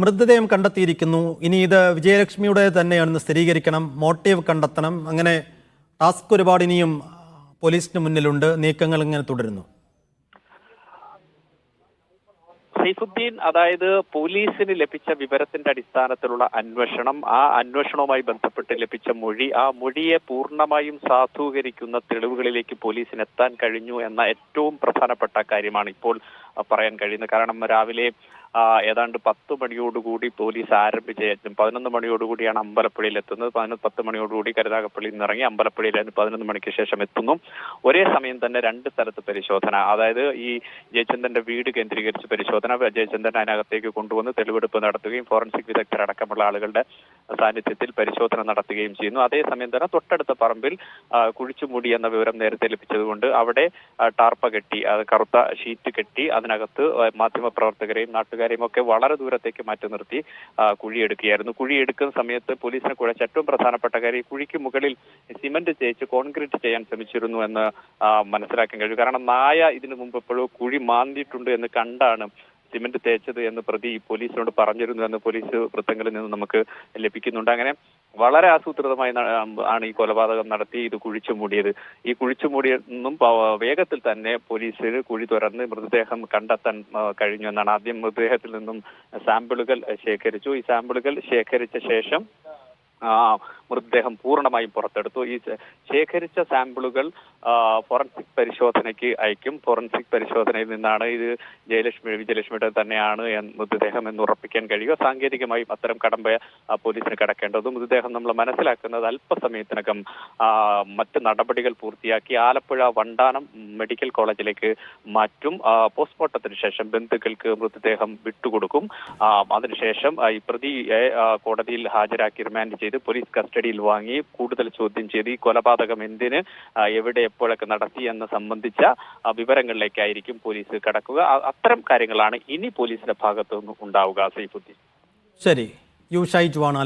മൃതദേഹം കണ്ടെത്തിയിരിക്കുന്നു. ഇനി ഇത് വിജയലക്ഷ്മിയുടെ തന്നെയാണെന്ന് സ്ഥിരീകരിക്കണം, മോട്ടീവ് കണ്ടെത്തണം. അങ്ങനെ ടാസ്ക് ഒരുപാട് ഇനിയും പോലീസിന് മുന്നിലുണ്ട്. നീക്കങ്ങൾ ഇങ്ങനെ തുടരുന്നു. സൈഫുദ്ദീൻ, അതായത് പോലീസിന് ലഭിച്ച വിവരത്തിന്റെ അടിസ്ഥാനത്തിലുള്ള അന്വേഷണം, ആ അന്വേഷണവുമായി ബന്ധപ്പെട്ട് ലഭിച്ച മൊഴി, ആ മൊഴിയെ പൂർണ്ണമായും സാധൂകരിക്കുന്ന തെളിവുകളിലേക്ക് പോലീസിന് എത്താൻ കഴിഞ്ഞു എന്ന ഏറ്റവും പ്രധാനപ്പെട്ട കാര്യമാണ് ഇപ്പോൾ പറയാൻ കഴിയുന്നത്. കാരണം രാവിലെ ഏതാണ്ട് 10 മണിയോടുകൂടി പോലീസ് ആരംഭിച്ച യജ്ഞം 11 മണിയോടുകൂടിയാണ് അമ്പലപ്പുഴയിൽ എത്തുന്നത്. 10 മണിയോടുകൂടി കരുനാഗപ്പള്ളിയിൽ നിന്ന് ഇറങ്ങി അമ്പലപ്പുഴയിൽ 11 മണിക്ക് ശേഷം എത്തുന്നു. ഒരേ സമയം തന്നെ 2 സ്ഥലത്ത് പരിശോധന, അതായത് ഈ ജയചന്ദ്രന്റെ വീട് കേന്ദ്രീകരിച്ച് പരിശോധന, ജയചന്ദ്രൻ അതിനകത്തേക്ക് കൊണ്ടുവന്ന് തെളിവെടുപ്പ് നടത്തുകയും ഫോറൻസിക് വിദഗ്ധരടക്കമുള്ള ആളുകളുടെ സാന്നിധ്യത്തിൽ പരിശോധന നടത്തുകയും ചെയ്യുന്നു. അതേസമയം തന്നെ തൊട്ടടുത്ത പറമ്പിൽ കുഴിച്ചുമൂടി എന്ന വിവരം നേരത്തെ ലഭിച്ചതുകൊണ്ട് അവിടെ ടാർപ്പ കെട്ടി, കറുത്ത ഷീറ്റ് കെട്ടി അതിനകത്ത് മാധ്യമപ്രവർത്തകരെയും നാട്ടുകാരെയും ഒക്കെ വളരെ ദൂരത്തേക്ക് മാറ്റി നിർത്തി കുഴിയെടുക്കുകയായിരുന്നു. കുഴിയെടുക്കുന്ന സമയത്ത് പോലീസിനെ കുഴച്ച ഏറ്റവും പ്രധാനപ്പെട്ട കാര്യം, കുഴിക്ക് മുകളിൽ സിമന്റ് തേച്ച് കോൺക്രീറ്റ് ചെയ്യാൻ ശ്രമിച്ചിരുന്നു എന്ന് മനസ്സിലാക്കാൻ കഴിയും. കാരണം നായ ഇതിനു മുമ്പ് എപ്പോഴും കുഴി മാന്തിയിട്ടുണ്ട് എന്ന് കണ്ടാണ് സിമന്റ് തേച്ചത് എന്ന് പ്രതി പോലീസിനോട് പറഞ്ഞിരുന്നു എന്ന് പോലീസ് വൃത്തങ്ങളിൽ നിന്ന് നമുക്ക് ലഭിക്കുന്നുണ്ട്. അങ്ങനെ വളരെ ആസൂത്രിതമായി ആണ് ഈ കൊലപാതകം നടത്തി ഇത് കുഴിച്ചു മൂടിയത്. ഈ കുഴിച്ചു മൂടിയെന്നും വേഗത്തിൽ തന്നെ പോലീസിന് കുഴി തുറന്ന് മൃതദേഹം കണ്ടെത്താൻ കഴിഞ്ഞു എന്നാണ്. ആദ്യം മൃതദേഹത്തിൽ നിന്നും സാമ്പിളുകൾ ശേഖരിച്ചു. ഈ സാമ്പിളുകൾ ശേഖരിച്ച ശേഷം മൃതദേഹം പൂർണ്ണമായും പുറത്തെടുത്തു. ഈ ശേഖരിച്ച സാമ്പിളുകൾ ഫോറൻസിക് പരിശോധനയ്ക്ക് അയക്കും. ഫോറൻസിക് പരിശോധനയിൽ നിന്നാണ് ഇത് വിജയലക്ഷ്മിയുടെ തന്നെയാണ് മൃതദേഹം എന്ന് ഉറപ്പിക്കാൻ കഴിയുക. സാങ്കേതികമായും അത്തരം കടമ്പ പോലീസിന് കടക്കേണ്ടതും മൃതദേഹം നമ്മൾ മനസ്സിലാക്കുന്നത് അല്പസമയത്തിനകം മറ്റ് നടപടികൾ പൂർത്തിയാക്കി ആലപ്പുഴ വണ്ടാനം മെഡിക്കൽ കോളേജിലേക്ക് മാറ്റും. പോസ്റ്റ്മോർട്ടത്തിന് ശേഷം ബന്ധുക്കൾക്ക് മൃതദേഹം വിട്ടുകൊടുക്കും. അതിനുശേഷം ഈ പ്രതിയെ കോടതിയിൽ ഹാജരാക്കി റിമാൻഡ് ചെയ്ത് പോലീസ് കസ്റ്റഡിയിൽ വാങ്ങി കൂടുതൽ ചോദ്യം ചെയ്ത് ഈ കൊലപാതകം എന്തിന്, എവിടെ, എപ്പോഴൊക്കെ നടത്തി എന്ന് സംബന്ധിച്ച വിവരങ്ങളിലേക്കായിരിക്കും പോലീസ് കടക്കുക. അത്തരം കാര്യങ്ങളാണ് ഇനി പോലീസിന്റെ ഭാഗത്തു നിന്ന് ഉണ്ടാവുക. സൈഫുദ്ദീൻ. ശരി. യു ഷൈജുവാണ്